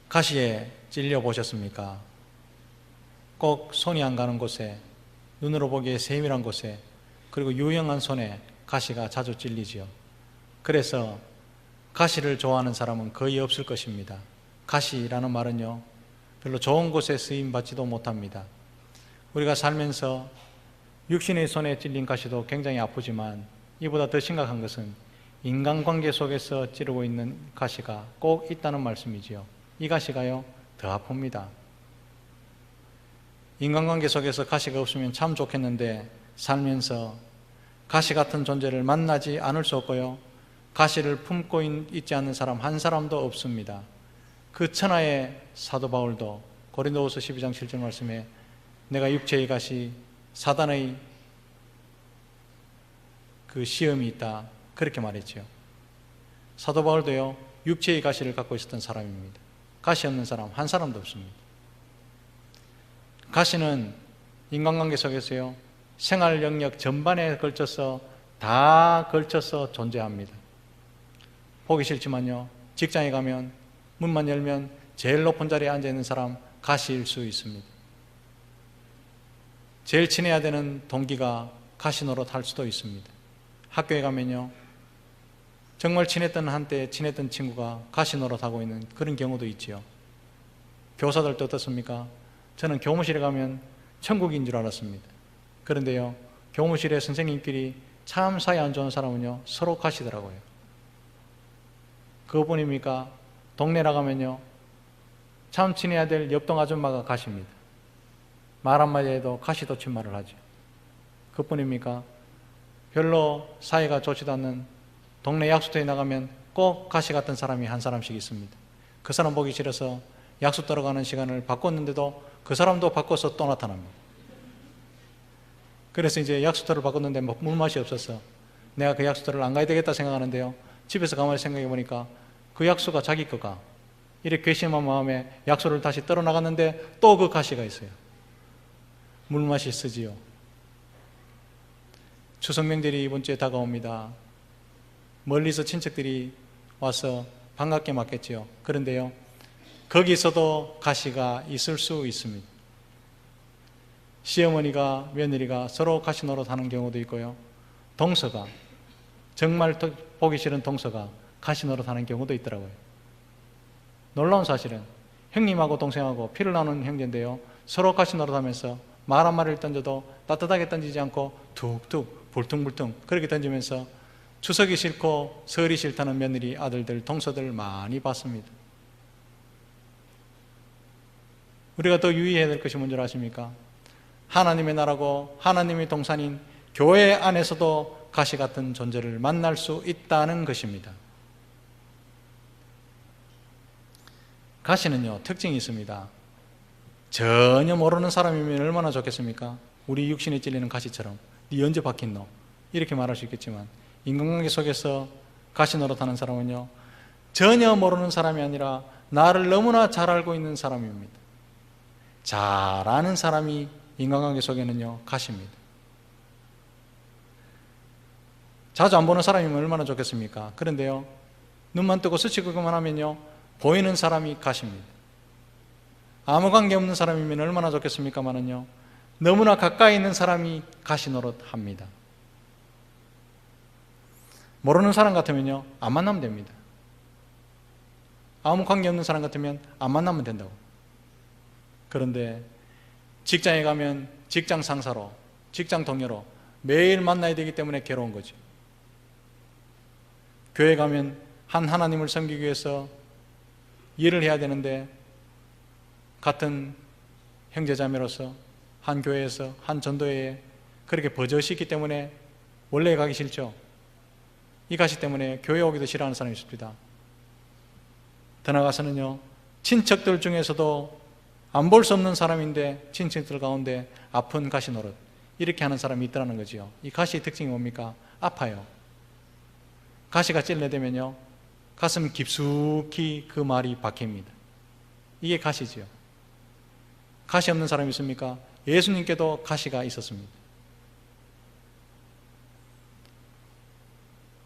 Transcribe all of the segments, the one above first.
가시에 찔려 보셨습니까? 꼭 손이 안 가는 곳에, 눈으로 보기에 세밀한 곳에, 그리고 유용한 손에 가시가 자주 찔리지요. 그래서 가시를 좋아하는 사람은 거의 없을 것입니다. 가시라는 말은요, 별로 좋은 곳에 쓰임받지도 못합니다. 우리가 살면서 육신의 손에 찔린 가시도 굉장히 아프지만 이보다 더 심각한 것은 인간관계 속에서 찌르고 있는 가시가 꼭 있다는 말씀이지요. 이 가시가요, 더 아픕니다. 인간관계 속에서 가시가 없으면 참 좋겠는데 살면서 가시 같은 존재를 만나지 않을 수 없고요, 가시를 품고 있지 않는 사람 한 사람도 없습니다. 그 천하의 사도 바울도 고린도후서 12장 7절 말씀에 내가 육체의 가시, 사단의 그 시험이 있다, 그렇게 말했죠. 사도 바울도요, 육체의 가시를 갖고 있었던 사람입니다. 가시 없는 사람 한 사람도 없습니다. 가시는 인간관계 속에서요, 생활 영역 전반에 걸쳐서 다 걸쳐서 존재합니다. 보기 싫지만요, 직장에 가면 문만 열면 제일 높은 자리에 앉아 있는 사람 가시일 수 있습니다. 제일 친해야 되는 동기가 가시 노릇할 수도 있습니다. 학교에 가면요, 정말 한때 친했던 친구가 가시 노릇하고 있는 그런 경우도 있지요. 교사들도 어떻습니까? 저는 교무실에 가면 천국인 줄 알았습니다. 그런데요, 교무실에 선생님끼리 참 사이 안 좋은 사람은요, 서로 가시더라고요. 그것뿐입니까? 동네 나가면요, 참 친해야 될 옆동 아줌마가 가십니다. 말 한마디 해도 가시돋친 말을 하죠. 그뿐입니까? 별로 사이가 좋지도 않는 동네 약수터에 나가면 꼭 가시 같은 사람이 한 사람씩 있습니다. 그 사람 보기 싫어서 약수 들어가는 시간을 바꿨는데도 그 사람도 바꿔서 또 나타납니다. 그래서 이제 약수터를 바꿨는데 물맛이 없어서 내가 그 약수터를 안 가야 되겠다 생각하는데요, 집에서 가만히 생각해 보니까 그 약수가 자기 거가, 이렇게 괘씸한 마음에 약수를 다시 떨어 나갔는데 또 그 가시가 있어요. 물맛이 쓰지요. 추석 명절이 이번 주에 다가옵니다. 멀리서 친척들이 와서 반갑게 맞겠지요. 그런데요, 거기서도 가시가 있을 수 있습니다. 시어머니가 며느리가 서로 가시 노릇하는 경우도 있고요, 동서가, 정말 보기 싫은 동서가 가시 노릇하는 경우도 있더라고요. 놀라운 사실은 형님하고 동생하고 피를 나누는 형제인데요, 서로 가시 노릇하면서 말 한마디를 던져도 따뜻하게 던지지 않고 툭툭 불퉁불퉁 그렇게 던지면서 추석이 싫고 설이 싫다는 며느리 아들들, 동서들 많이 봤습니다. 우리가 더 유의해야 될 것이 뭔지 아십니까? 하나님의 나라고 하나님의 동산인 교회 안에서도 가시 같은 존재를 만날 수 있다는 것입니다. 가시는요, 특징이 있습니다. 전혀 모르는 사람이면 얼마나 좋겠습니까? 우리 육신에 찔리는 가시처럼 네 언제 박힌노? 이렇게 말할 수 있겠지만 인간관계 속에서 가시 노릇하는 사람은요, 전혀 모르는 사람이 아니라 나를 너무나 잘 알고 있는 사람입니다. 잘 아는 사람이 인간관계 속에는요, 가시입니다. 자주 안 보는 사람이면 얼마나 좋겠습니까? 그런데요, 눈만 뜨고 스치기만 하면요, 보이는 사람이 가시입니다. 아무 관계 없는 사람이면 얼마나 좋겠습니까만은요, 너무나 가까이 있는 사람이 가시 노릇합니다. 모르는 사람 같으면요, 안 만나면 됩니다. 아무 관계 없는 사람 같으면 안 만나면 된다고. 그런데 직장에 가면 직장 상사로, 직장 동료로 매일 만나야 되기 때문에 괴로운 거죠. 교회 가면 한 하나님을 섬기기 위해서 일을 해야 되는데 같은 형제자매로서 한 교회에서 한 전도회에 그렇게 버젓이 있기 때문에 원래 가기 싫죠. 이 가시 때문에 교회 오기도 싫어하는 사람이 있습니다. 더 나아가서는요, 친척들 중에서도 안 볼 수 없는 사람인데 친척들 가운데 아픈 가시 노릇, 이렇게 하는 사람이 있더라는 거지요. 이 가시의 특징이 뭡니까? 아파요. 가시가 찔러대면요, 가슴 깊숙이 그 말이 박힙니다. 이게 가시지요. 가시 없는 사람이 있습니까? 예수님께도 가시가 있었습니다.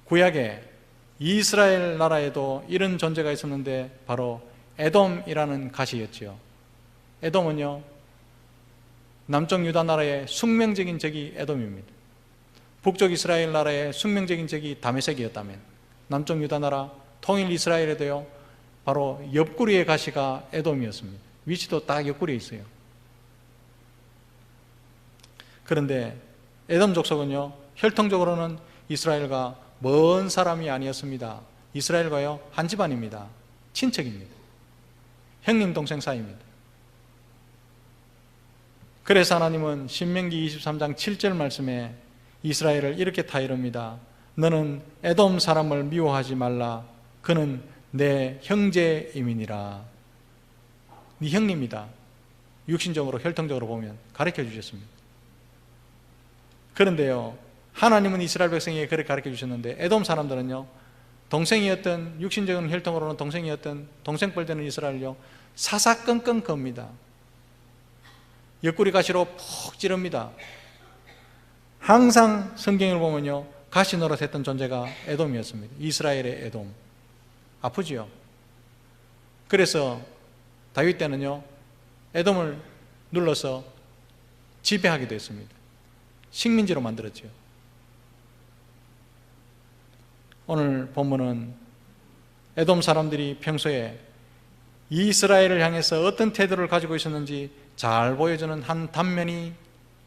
구약에 이스라엘 나라에도 이런 존재가 있었는데 바로 에돔이라는 가시였지요. 에돔은요, 남쪽 유다 나라의 숙명적인 적이 에돔입니다. 북쪽 이스라엘 나라의 숙명적인 적이 다메섹이었다면 남쪽 유다 나라 통일 이스라엘에도요, 바로 옆구리의 가시가 에돔이었습니다. 위치도 딱 옆구리에 있어요. 그런데 에돔 족속은요, 혈통적으로는 이스라엘과 먼 사람이 아니었습니다. 이스라엘과요, 한 집안입니다. 친척입니다. 형님 동생 사이입니다. 그래서 하나님은 신명기 23장 7절 말씀에 이스라엘을 이렇게 타이릅니다. 너는 에돔 사람을 미워하지 말라. 그는 내 형제임이니라. 네 형님이다. 육신적으로 혈통적으로 보면 가르쳐 주셨습니다. 그런데요, 하나님은 이스라엘 백성에게 그렇게 가르쳐 주셨는데 에돔 사람들은요, 동생이었던, 육신적인 혈통으로는 동생이었던 동생뻘 되는 이스라엘요, 사사건건 겁니다. 옆구리 가시로 푹 찌릅니다. 항상 성경을 보면요, 가시 노릇했던 존재가 에돔이었습니다. 이스라엘의 에돔. 아프지요? 그래서 다윗 때는요, 에돔을 눌러서 지배하기도 했습니다. 식민지로 만들었죠. 오늘 본문은 에돔 사람들이 평소에 이스라엘을 향해서 어떤 태도를 가지고 있었는지 잘 보여주는 한 단면이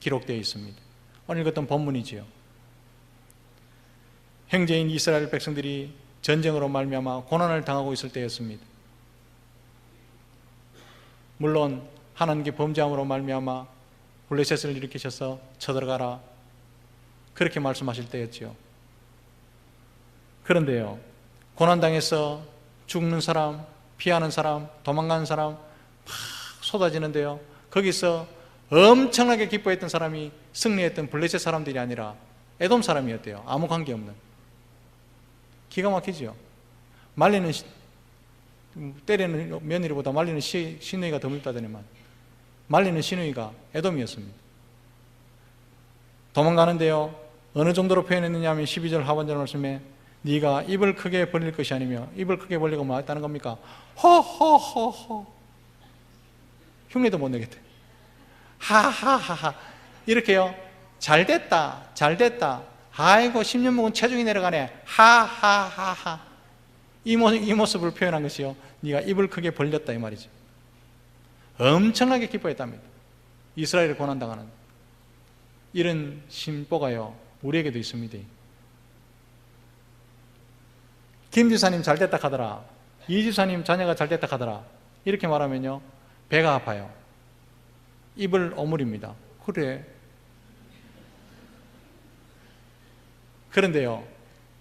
기록되어 있습니다. 오늘 읽었던 본문이지요. 형제인 이스라엘 백성들이 전쟁으로 말미암아 고난을 당하고 있을 때였습니다. 물론 하나님께 범죄함으로 말미암아 블레셋을 일으키셔서 쳐들어가라, 그렇게 말씀하실 때였지요. 그런데요, 고난당해서 죽는 사람, 피하는 사람, 도망가는 사람 막 쏟아지는데요, 거기서 엄청나게 기뻐했던 사람이 승리했던 블레셋 사람들이 아니라 에돔 사람이었대요. 아무 관계없는. 기가 막히죠. 말리는 때리는 며느리보다 말리는 시누이가 더 밉다더니만 말리는 시누이가 에돔이었습니다. 도망가는데요, 어느 정도로 표현했느냐 하면 12절 하반절 말씀에 네가 입을 크게 벌릴 것이 아니며, 입을 크게 벌리고 뭐 했다는 겁니까? 허허허허, 흉내도 못 내겠대. 하하하하, 이렇게요, 잘됐다 잘됐다, 아이고 10년 먹은 체중이 내려가네, 하하하하, 이 모습을 표현한 것이요, 네가 입을 크게 벌렸다 이 말이죠. 엄청나게 기뻐했답니다. 이스라엘을 고난당하는 이런 심보가요, 우리에게도 있습니다. 김 지사님 잘됐다 하더라, 이 지사님 자녀가 잘됐다 하더라, 이렇게 말하면요, 배가 아파요. 입을 오물입니다. 그래. 그런데요,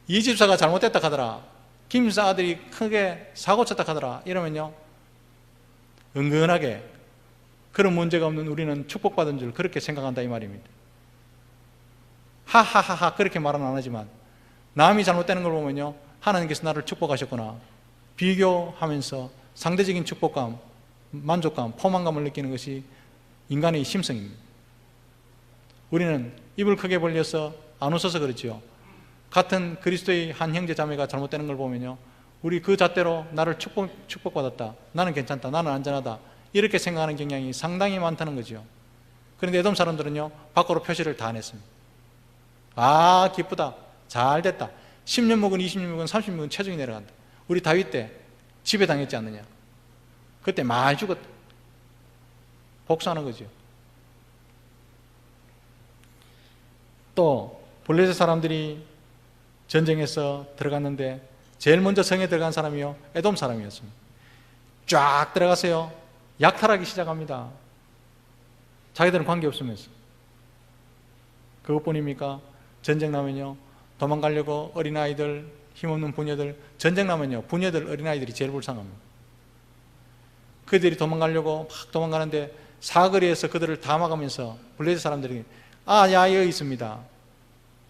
이 집사가 잘못됐다 하더라, 김 지사 아들이 크게 사고 쳤다 하더라, 이러면요, 은근하게 그런 문제가 없는 우리는 축복받은 줄 그렇게 생각한다 이 말입니다. 하하하하, 그렇게 말은 안 하지만 남이 잘못되는 걸 보면요, 하나님께서 나를 축복하셨구나, 비교하면서 상대적인 축복감, 만족감, 포만감을 느끼는 것이 인간의 심성입니다. 우리는 입을 크게 벌려서 안 웃어서 그렇지요. 같은 그리스도의 한 형제 자매가 잘못되는 걸 보면요, 우리 그 잣대로 나를 축복받았다, 나는 괜찮다, 나는 안전하다, 이렇게 생각하는 경향이 상당히 많다는 거죠. 그런데 에돔 사람들은요, 밖으로 표시를 다 안 했습니다. 아, 기쁘다, 잘됐다, 10년 먹은 20년 먹은 30년 먹은 체중이 내려간다. 우리 다윗 때 지배당했지 않느냐, 그때 많이 죽었다, 복수하는 거죠. 또 블레셋 사람들이 전쟁에서 들어갔는데 제일 먼저 성에 들어간 사람이요, 에돔 사람이었습니다. 쫙 들어가서요, 약탈하기 시작합니다. 자기들은 관계없으면서. 그것뿐입니까? 전쟁 나면요, 도망가려고 어린아이들, 힘없는 부녀들, 전쟁 나면요, 부녀들, 어린아이들이 제일 불쌍합니다. 그들이 도망가려고 막 도망가는데 사거리에서 그들을 다 막으면서 블레셋 사람들이 아, 야, 여기 있습니다,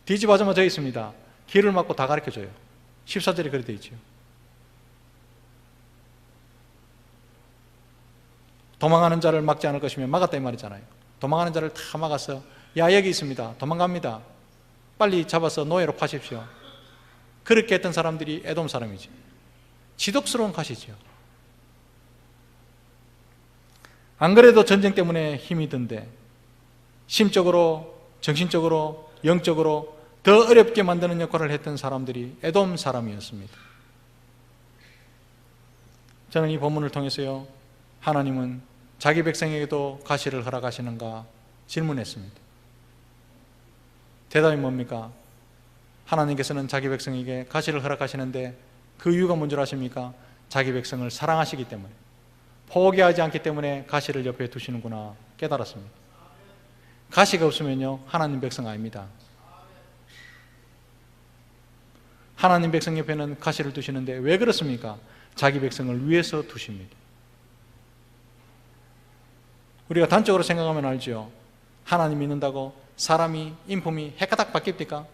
뒤집어져만 저기 있습니다, 길을 막고 다 가르쳐줘요. 14절에 그렇게 되어 있죠. 도망가는 자를 막지 않을 것이면 막았다 이 말이잖아요. 도망가는 자를 다 막아서 야, 여기 있습니다, 도망갑니다, 빨리 잡아서 노예로 파십시오, 그렇게 했던 사람들이 에돔 사람이지. 지독스러운 가시죠. 안 그래도 전쟁 때문에 힘이 든데 심적으로, 정신적으로, 영적으로 더 어렵게 만드는 역할을 했던 사람들이 에돔 사람이었습니다. 저는 이 본문을 통해서요, 하나님은 자기 백성에게도 가시를 허락하시는가 질문했습니다. 대답이 뭡니까? 하나님께서는 자기 백성에게 가시를 허락하시는데 그 이유가 뭔 줄 아십니까? 자기 백성을 사랑하시기 때문에, 포기하지 않기 때문에 가시를 옆에 두시는구나 깨달았습니다. 가시가 없으면요, 하나님 백성 아닙니다. 하나님 백성 옆에는 가시를 두시는데 왜 그렇습니까? 자기 백성을 위해서 두십니다. 우리가 단적으로 생각하면 알죠. 하나님 믿는다고 사람이, 인품이 해가닥 바뀝니까?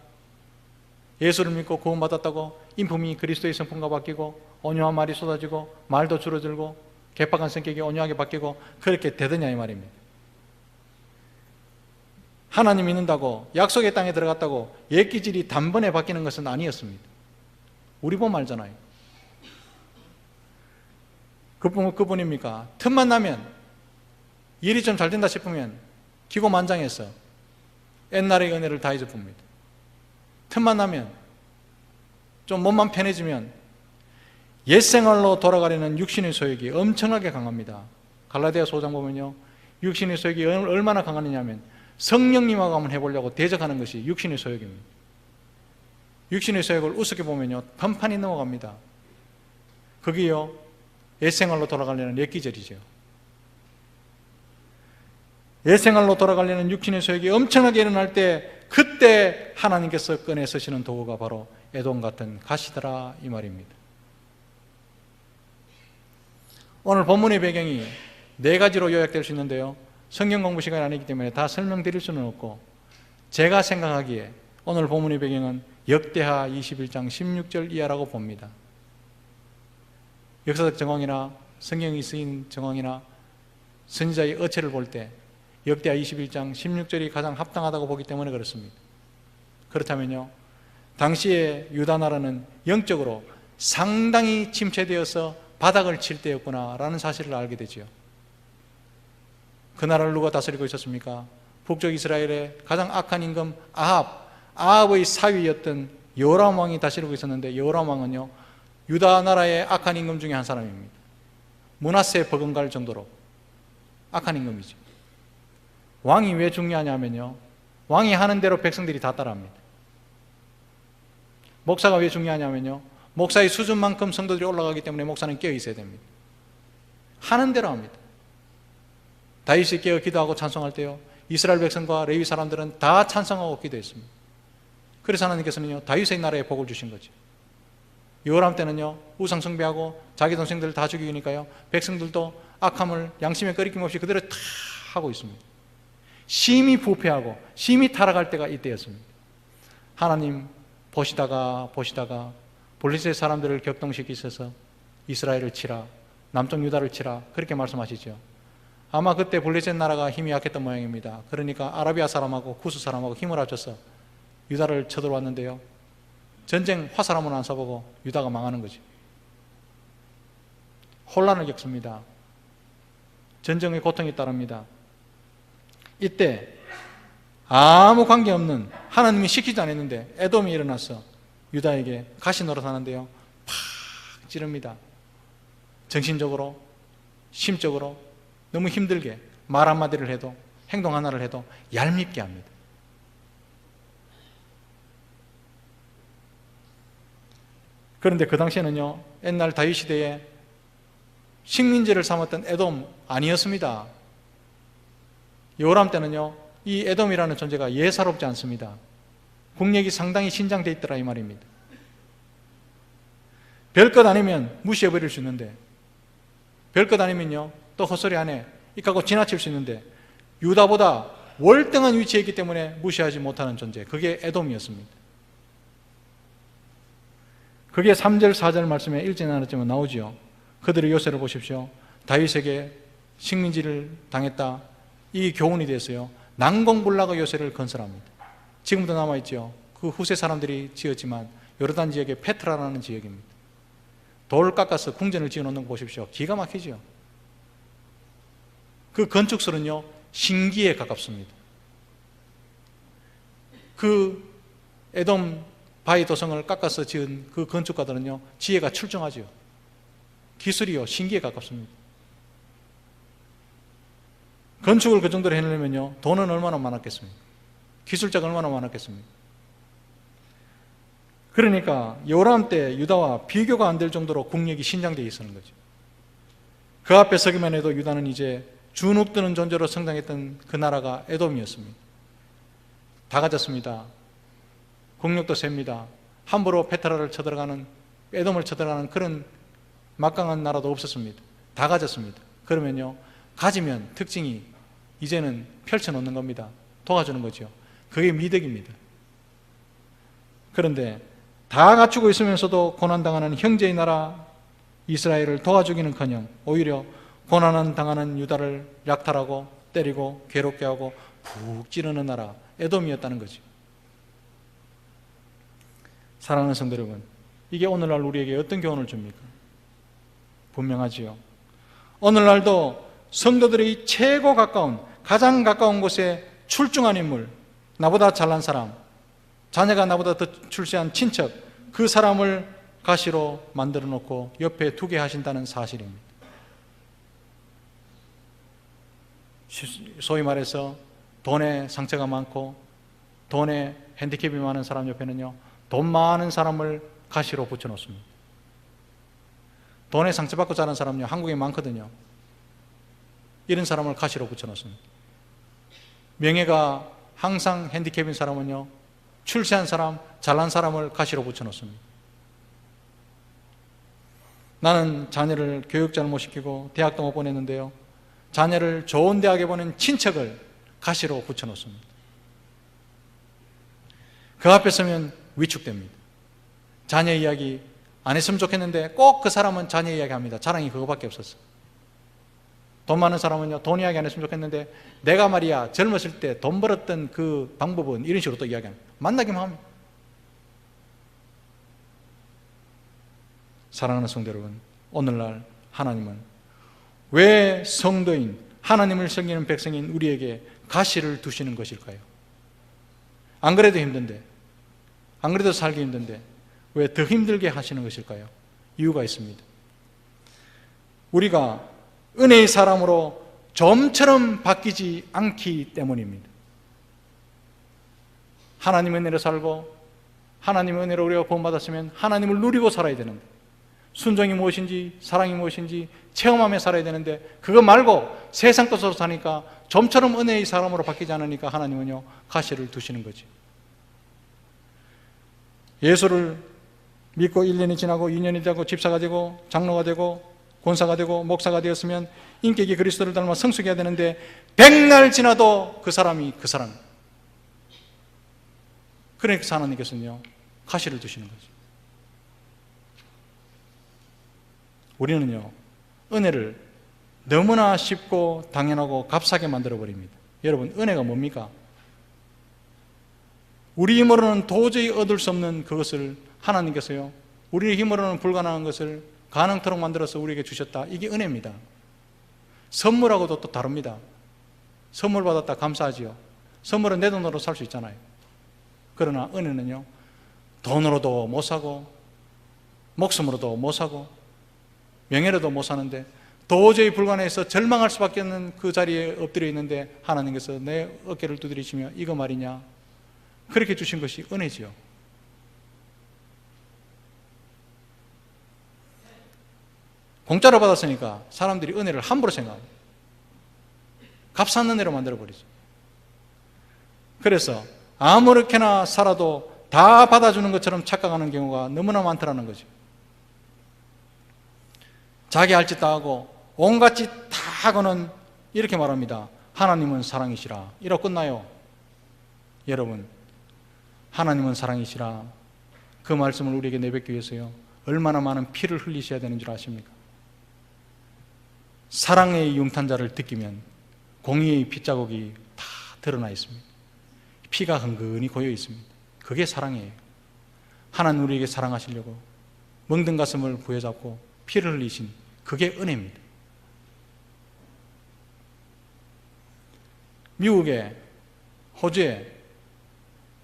예수를 믿고 구원받았다고 인품이 그리스도의 성품과 바뀌고 온유한 말이 쏟아지고 말도 줄어들고 개박한 성격이 온유하게 바뀌고 그렇게 되느냐 이 말입니다. 하나님 믿는다고 약속의 땅에 들어갔다고 옛 기질이 단번에 바뀌는 것은 아니었습니다. 우리 보면 알잖아요. 그뿐입니까? 틈만 나면 일이 좀 잘 된다 싶으면 기고만장해서 옛날의 은혜를 다 잊어봅니다. 틈만 나면 좀 몸만 편해지면 옛생활로 돌아가려는 육신의 소욕이 엄청나게 강합니다. 갈라디아서 5장 보면요, 육신의 소욕이 얼마나 강하느냐면 성령님하고 한번 해보려고 대적하는 것이 육신의 소욕입니다. 육신의 소욕을 우습게 보면요, 판판이 넘어갑니다. 그게요, 옛생활로 돌아가려는 옛기절이죠. 옛생활로 돌아가려는 육신의 소욕이 엄청나게 일어날 때 그때 하나님께서 꺼내 쓰시는 도구가 바로 에돔 같은 가시더라 이 말입니다. 오늘 본문의 배경이 네 가지로 요약될 수 있는데요, 성경 공부 시간이 아니기 때문에 다 설명드릴 수는 없고, 제가 생각하기에 오늘 본문의 배경은 역대하 21장 16절 이하라고 봅니다. 역사적 정황이나 성경이 쓰인 정황이나 선지자의 어체를 볼 때 역대하 21장 16절이 가장 합당하다고 보기 때문에 그렇습니다. 그렇다면요, 당시에 유다 나라는 영적으로 상당히 침체되어서 바닥을 칠 때였구나라는 사실을 알게 되지요. 그 나라를 누가 다스리고 있었습니까? 북쪽 이스라엘의 가장 악한 임금 아합의 사위였던 여호람 왕이 다스리고 있었는데, 여호람 왕은요, 유다 나라의 악한 임금 중에 한 사람입니다. 므낫세 버금갈 정도로 악한 임금이죠. 왕이 왜 중요하냐면요, 왕이 하는 대로 백성들이 다 따라합니다. 목사가 왜 중요하냐면요, 목사의 수준만큼 성도들이 올라가기 때문에 목사는 깨어 있어야 됩니다. 하는 대로 합니다. 다윗이 깨어 기도하고 찬송할 때요, 이스라엘 백성과 레위 사람들은 다 찬송하고 기도했습니다. 그래서 하나님께서는요, 다윗의 나라에 복을 주신 거죠. 여호람 때는요, 우상 숭배하고 자기 동생들을 다 죽이니까요, 백성들도 악함을 양심에 꺼리낌 없이 그대로 다 하고 있습니다. 심히 부패하고 심히 타락할 때가 이때였습니다. 하나님 보시다가 블레셋 사람들을 격동시키셔서 이스라엘을 치라, 남쪽 유다를 치라, 그렇게 말씀하시죠. 아마 그때 블레셋 나라가 힘이 약했던 모양입니다. 그러니까 아라비아 사람하고 구스 사람하고 힘을 합쳐서 유다를 쳐들어왔는데요, 전쟁 화살 한번 안 쏴보고 유다가 망하는 거죠. 혼란을 겪습니다. 전쟁의 고통이 따릅니다. 이때 아무 관계없는, 하나님이 시키지 않았는데 에돔이 일어나서 유다에게 가시 노릇하는데요, 팍 찌릅니다. 정신적으로, 심적으로 너무 힘들게 말 한마디를 해도, 행동 하나를 해도 얄밉게 합니다. 그런데 그 당시에는요, 옛날 다윗 시대에 식민지를 삼았던 에돔 아니었습니다. 여호람 때는요, 이 에돔이라는 존재가 예사롭지 않습니다. 국력이 상당히 신장되어 있더라 이 말입니다. 별것 아니면 무시해버릴 수 있는데, 별것 아니면요 또 헛소리 안 해 이까고 지나칠 수 있는데, 유다보다 월등한 위치에 있기 때문에 무시하지 못하는 존재, 그게 에돔이었습니다. 그게 3절 4절 말씀에 읽지 않았지만 나오죠. 그들의 요새를 보십시오. 다윗에게 식민지를 당했다, 이 교훈이 됐어요. 난공불락의 요새를 건설합니다. 지금도 남아있죠. 그 후세 사람들이 지었지만 요르단 지역의 페트라라는 지역입니다. 돌 깎아서 궁전을 지어놓는 거 보십시오. 기가 막히죠. 그 건축설은요, 신기에 가깝습니다. 그 에돔 바위 도성을 깎아서 지은 그 건축가들은요, 지혜가 출중하죠. 기술이요, 신기에 가깝습니다. 건축을 그 정도로 해내려면요, 돈은 얼마나 많았겠습니까? 기술자가 얼마나 많았겠습니까? 그러니까 여호람 때 유다와 비교가 안 될 정도로 국력이 신장되어 있었는 거죠. 그 앞에 서기만 해도 유다는 이제 주눅드는 존재로 성장했던 그 나라가 에돔이었습니다. 다 가졌습니다. 국력도 셉니다. 함부로 페트라를 쳐들어가는, 에돔을 쳐들어가는 그런 막강한 나라도 없었습니다. 다 가졌습니다. 그러면요, 가지면 특징이 이제는 펼쳐놓는 겁니다. 도와주는 거죠. 그게 미덕입니다. 그런데 다 갖추고 있으면서도 고난당하는 형제의 나라 이스라엘을 도와주기는커녕 오히려 고난을 당하는 유다를 약탈하고 때리고 괴롭게 하고 푹 찌르는 나라 에돔이었다는 거죠. 사랑하는 성도 여러분, 이게 오늘날 우리에게 어떤 교훈을 줍니까? 분명하지요. 오늘날도 성도들이 최고 가까운, 가장 가까운 곳에 출중한 인물, 나보다 잘난 사람, 자녀가 나보다 더 출세한 친척, 그 사람을 가시로 만들어 놓고 옆에 두게 하신다는 사실입니다. 소위 말해서 돈에 상처가 많고 돈에 핸디캡이 많은 사람 옆에는요, 돈 많은 사람을 가시로 붙여놓습니다. 돈에 상처받고 자란 사람은요, 한국에 많거든요. 이런 사람을 가시로 붙여놓습니다. 명예가 항상 핸디캡인 사람은요, 출세한 사람, 잘난 사람을 가시로 붙여놓습니다. 나는 자녀를 교육자를 못 시키고 대학도 못 보냈는데요, 자녀를 좋은 대학에 보낸 친척을 가시로 붙여놓습니다. 그 앞에 서면 위축됩니다. 자녀 이야기 안 했으면 좋겠는데 꼭 그 사람은 자녀 이야기 합니다. 자랑이 그거밖에 없었어. 돈 많은 사람은요, 돈 이야기 안 했으면 좋겠는데 내가 말이야 젊었을 때 돈 벌었던 그 방법은 이런 식으로 또 이야기합니다. 만나기만 합니다. 사랑하는 성도 여러분, 오늘날 하나님은 왜 성도인, 하나님을 섬기는 백성인 우리에게 가시를 두시는 것일까요? 안 그래도 힘든데, 안 그래도 살기 힘든데 왜 더 힘들게 하시는 것일까요? 이유가 있습니다. 우리가 은혜의 사람으로 좀처럼 바뀌지 않기 때문입니다. 하나님의 은혜로 살고 하나님의 은혜로 우리가 구원받았으면 하나님을 누리고 살아야 되는데, 순종이 무엇인지 사랑이 무엇인지 체험하며 살아야 되는데, 그거 말고 세상 것으로 사니까 좀처럼 은혜의 사람으로 바뀌지 않으니까 하나님은요, 가시를 두시는 거죠. 예수를 믿고 1년이 지나고 2년이 되고 집사가 되고 장로가 되고 권사가 되고 목사가 되었으면 인격이 그리스도를 닮아 성숙해야 되는데 100날 지나도 그 사람이 그 사람. 그러니까 하나님께서는요, 가시를 두시는 거죠. 우리는요, 은혜를 너무나 쉽고 당연하고 값싸게 만들어버립니다. 여러분, 은혜가 뭡니까? 우리 힘으로는 도저히 얻을 수 없는 그것을 하나님께서요, 우리의 힘으로는 불가능한 것을 가능토록 만들어서 우리에게 주셨다. 이게 은혜입니다. 선물하고도 또 다릅니다. 선물 받았다 감사하지요. 선물은 내 돈으로 살 수 있잖아요. 그러나 은혜는요, 돈으로도 못 사고 목숨으로도 못 사고 명예로도 못 사는데 도저히 불가능해서 절망할 수밖에 없는 그 자리에 엎드려 있는데 하나님께서 내 어깨를 두드리시며 이거 말이냐, 그렇게 주신 것이 은혜지요. 공짜로 받았으니까 사람들이 은혜를 함부로 생각합니다. 값싼 은혜로 만들어버리죠. 그래서 아무렇게나 살아도 다 받아주는 것처럼 착각하는 경우가 너무나 많더라는 거죠. 자기 할 짓 다 하고 온갖 짓 다 하고는 이렇게 말합니다. 하나님은 사랑이시라. 이러고 끝나요. 여러분, 하나님은 사랑이시라, 그 말씀을 우리에게 내뱉기 위해서요, 얼마나 많은 피를 흘리셔야 되는 줄 아십니까? 사랑의 융탄자를 느끼면 공의의 핏자국이 다 드러나 있습니다. 피가 흥건히 고여 있습니다. 그게 사랑이에요. 하나님 우리에게 사랑하시려고 멍든 가슴을 부여잡고 피를 흘리신 그게 은혜입니다. 미국에, 호주에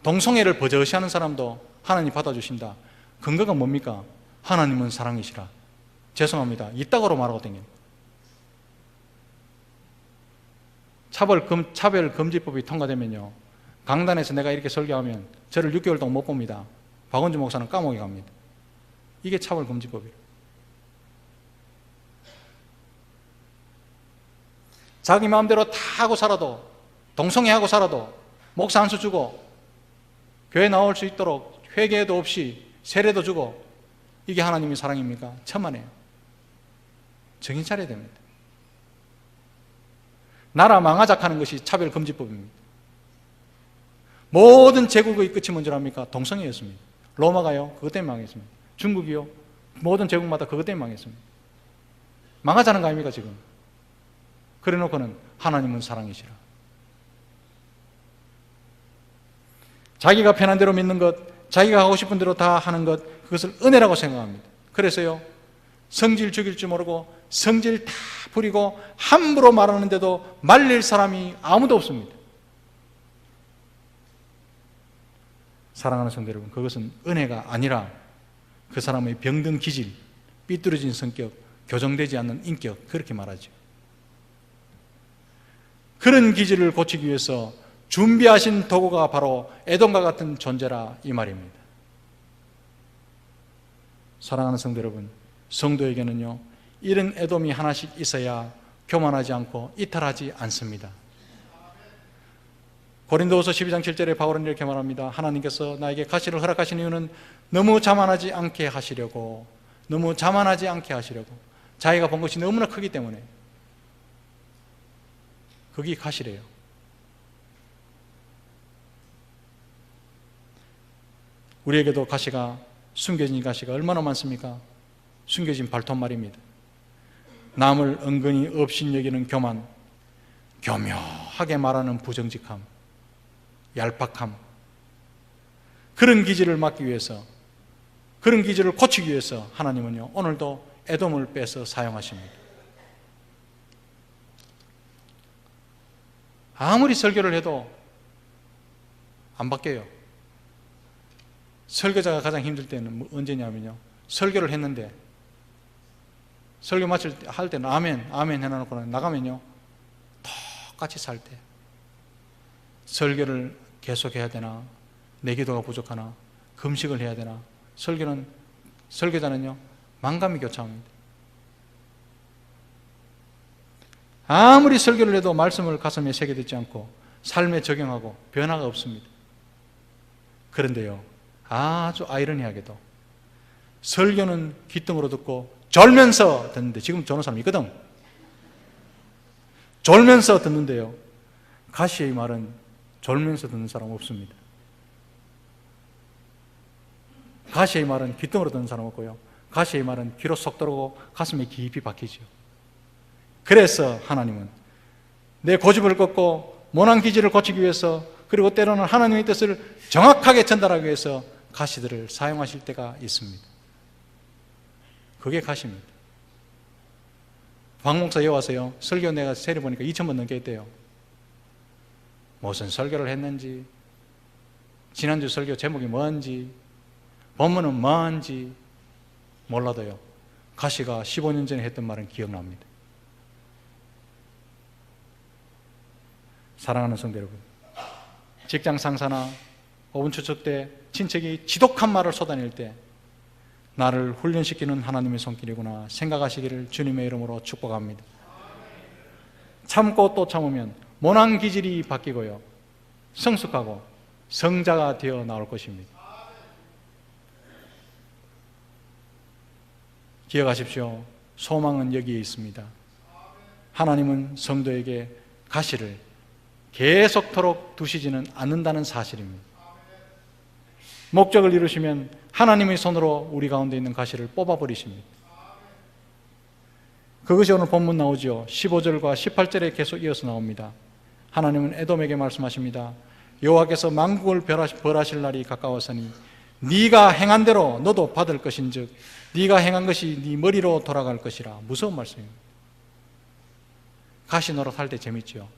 동성애를 버젓이하는 사람도 하나님 받아주신다. 근거가 뭡니까? 하나님은 사랑이시라. 죄송합니다. 이따구로 말하고 댕깁니다. 차별금지법이 통과되면요, 강단에서 내가 이렇게 설교하면 저를 6개월 동안 못 봅니다. 박원주 목사는 감옥에 갑니다. 이게 차별금지법이에요. 자기 마음대로 다 하고 살아도, 동성애 하고 살아도 목사 한 수 주고 교회 나올 수 있도록 회개도 없이 세례도 주고, 이게 하나님의 사랑입니까? 천만에요. 정신 차려야 됩니다. 나라 망하작하는 것이 차별금지법입니다. 모든 제국의 끝이 뭔 줄 압니까? 동성애였습니다. 로마가요, 그것 때문에 망했습니다. 중국이요, 모든 제국마다 그것 때문에 망했습니다. 망하자는 거 아닙니까 지금? 그래 놓고는 하나님은 사랑이시라. 자기가 편한 대로 믿는 것, 자기가 하고 싶은 대로 다 하는 것, 그것을 은혜라고 생각합니다. 그래서요, 성질 죽일 줄 모르고 성질 다 부리고 함부로 말하는데도 말릴 사람이 아무도 없습니다. 사랑하는 성도 여러분, 그것은 은혜가 아니라 그 사람의 병든 기질, 삐뚤어진 성격, 교정되지 않는 인격, 그렇게 말하죠. 그런 기질을 고치기 위해서 준비하신 도구가 바로 에돔과 같은 존재라 이 말입니다. 사랑하는 성도 여러분, 성도에게는요, 이런 에돔이 하나씩 있어야 교만하지 않고 이탈하지 않습니다. 고린도후서 12장 7절에 바울은 이렇게 말합니다. 하나님께서 나에게 가시를 허락하신 이유는 너무 자만하지 않게 하시려고, 너무 자만하지 않게 하시려고, 자기가 본 것이 너무나 크기 때문에. 그게 가시래요. 우리에게도 가시가, 숨겨진 가시가 얼마나 많습니까? 숨겨진 발톱말입니다. 남을 은근히 업신여기는 교만, 교묘하게 말하는 부정직함, 얄팍함, 그런 기질을 막기 위해서, 그런 기질을 고치기 위해서 하나님은요, 오늘도 에돔을 빼서 사용하십니다. 아무리 설교를 해도 안 바뀌어요. 설교자가 가장 힘들 때는 언제냐면요, 설교를 했는데 설교 할 때는 아멘, 아멘 해놔놓고 나가면요, 똑같이 살 때 설교를 계속해야 되나, 내 기도가 부족하나, 금식을 해야 되나, 설교자는요, 만감이 교차합니다. 아무리 설교를 해도 말씀을 가슴에 새겨듣지 않고 삶에 적용하고 변화가 없습니다. 그런데요, 아주 아이러니하게도 설교는 귓등으로 듣고 졸면서 듣는데, 지금 저런 사람 있거든. 졸면서 듣는데요, 가시의 말은 졸면서 듣는 사람 없습니다. 가시의 말은 귓등으로 듣는 사람 없고요, 가시의 말은 귀로 쏙 들어오고 가슴에 깊이 박히죠. 그래서 하나님은 내 고집을 꺾고 모난 기질을 고치기 위해서, 그리고 때로는 하나님의 뜻을 정확하게 전달하기 위해서 가시들을 사용하실 때가 있습니다. 그게 가시입니다. 박 목사 여와서요, 설교 내가 세려보니까 2,000번 넘게 했대요. 무슨 설교를 했는지, 지난주 설교 제목이 뭔지, 본문은 뭔지 몰라도요, 가시가 15년 전에 했던 말은 기억납니다. 사랑하는 성도 여러분, 직장 상사나 5분 추석 때 친척이 지독한 말을 쏟아낼 때 나를 훈련시키는 하나님의 손길이구나 생각하시기를 주님의 이름으로 축복합니다. 참고 또 참으면 모난 기질이 바뀌고요, 성숙하고 성자가 되어 나올 것입니다. 기억하십시오. 소망은 여기에 있습니다. 하나님은 성도에게 가시를 계속토록 두시지는 않는다는 사실입니다. 목적을 이루시면 하나님의 손으로 우리 가운데 있는 가시를 뽑아버리십니다. 그것이 오늘 본문 나오죠. 15절과 18절에 계속 이어서 나옵니다. 하나님은 에돔에게 말씀하십니다. 여호와께서 만국을 벌하실 날이 가까웠으니 네가 행한 대로 너도 받을 것인즉 네가 행한 것이 네 머리로 돌아갈 것이라. 무서운 말씀입니다. 가시 노릇할 때 재밌죠.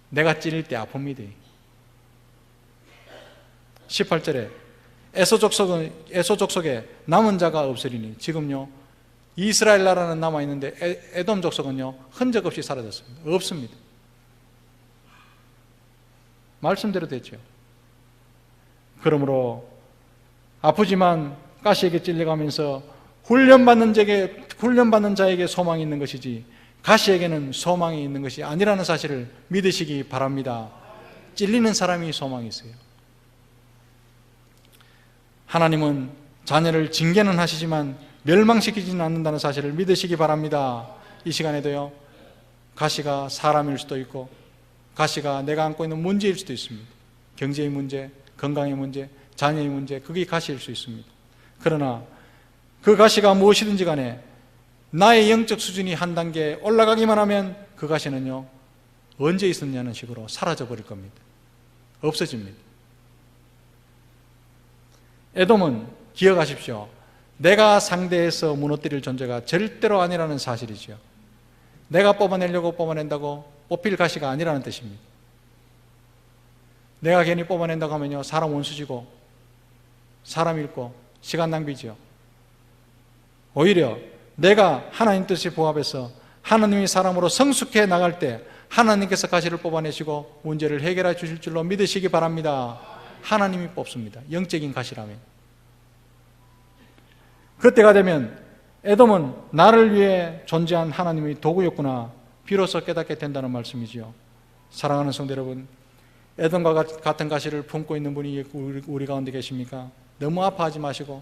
내가 찔릴 때 아픕니다. 18절에 에서 족속에 남은 자가 없으리니, 지금요 이스라엘 나라는 남아있는데 에돔 족속은요 흔적 없이 사라졌습니다. 없습니다. 말씀대로 됐죠. 그러므로 아프지만 가시에게 찔려가면서 훈련받는 자에게 소망이 있는 것이지 가시에게는 소망이 있는 것이 아니라는 사실을 믿으시기 바랍니다. 찔리는 사람이 소망이 있어요. 하나님은 자녀를 징계는 하시지만 멸망시키지는 않는다는 사실을 믿으시기 바랍니다. 이 시간에도요, 가시가 사람일 수도 있고 가시가 내가 안고 있는 문제일 수도 있습니다. 경제의 문제, 건강의 문제, 자녀의 문제, 그게 가시일 수 있습니다. 그러나 그 가시가 무엇이든지 간에 나의 영적 수준이 한 단계 올라가기만 하면 그 가시는요 언제 있었냐는 식으로 사라져 버릴 겁니다. 없어집니다. 에돔은 기억하십시오. 내가 상대해서 무너뜨릴 존재가 절대로 아니라는 사실이죠. 내가 뽑아내려고 뽑아낸다고 뽑힐 가시가 아니라는 뜻입니다. 내가 괜히 뽑아낸다고 하면요 사람 원수지고 사람 잃고 시간 낭비죠. 오히려 내가 하나님 뜻에 부합해서 하나님이 사람으로 성숙해 나갈 때 하나님께서 가시를 뽑아내시고 문제를 해결해 주실 줄로 믿으시기 바랍니다. 하나님이 뽑습니다. 영적인 가시라면. 그때가 되면 에돔은 나를 위해 존재한 하나님의 도구였구나 비로소 깨닫게 된다는 말씀이지요. 사랑하는 성도 여러분, 에돔과 같은 가시를 품고 있는 분이 우리 가운데 계십니까? 너무 아파하지 마시고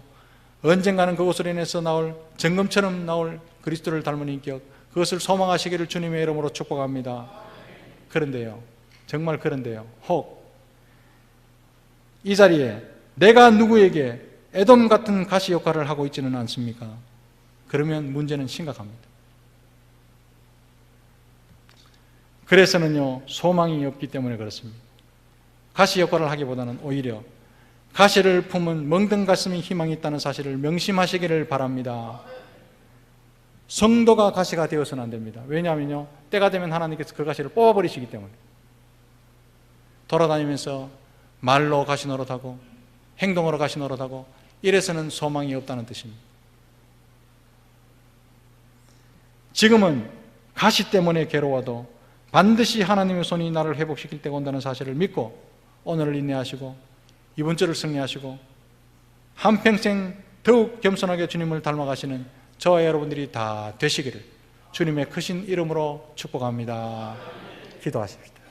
언젠가는 그것으로 인해서 나올 정금처럼 나올 그리스도를 닮은 인격, 그것을 소망하시기를 주님의 이름으로 축복합니다. 그런데요, 정말 그런데요, 혹 이 자리에 내가 누구에게 에돔 같은 가시 역할을 하고 있지는 않습니까? 그러면 문제는 심각합니다. 그래서는요 소망이 없기 때문에 그렇습니다. 가시 역할을 하기보다는 오히려 가시를 품은 멍든 가슴이 희망이 있다는 사실을 명심하시기를 바랍니다. 성도가 가시가 되어서는 안 됩니다. 왜냐하면요 때가 되면 하나님께서 그 가시를 뽑아버리시기 때문에. 돌아다니면서 말로 가시 노릇하고 행동으로 가시 노릇하고 이래서는 소망이 없다는 뜻입니다. 지금은 가시 때문에 괴로워도 반드시 하나님의 손이 나를 회복시킬 때가 온다는 사실을 믿고 오늘을 인내하시고 이번 주를 승리하시고 한평생 더욱 겸손하게 주님을 닮아가시는 저와 여러분들이 다 되시기를 주님의 크신 이름으로 축복합니다. 기도하십시다.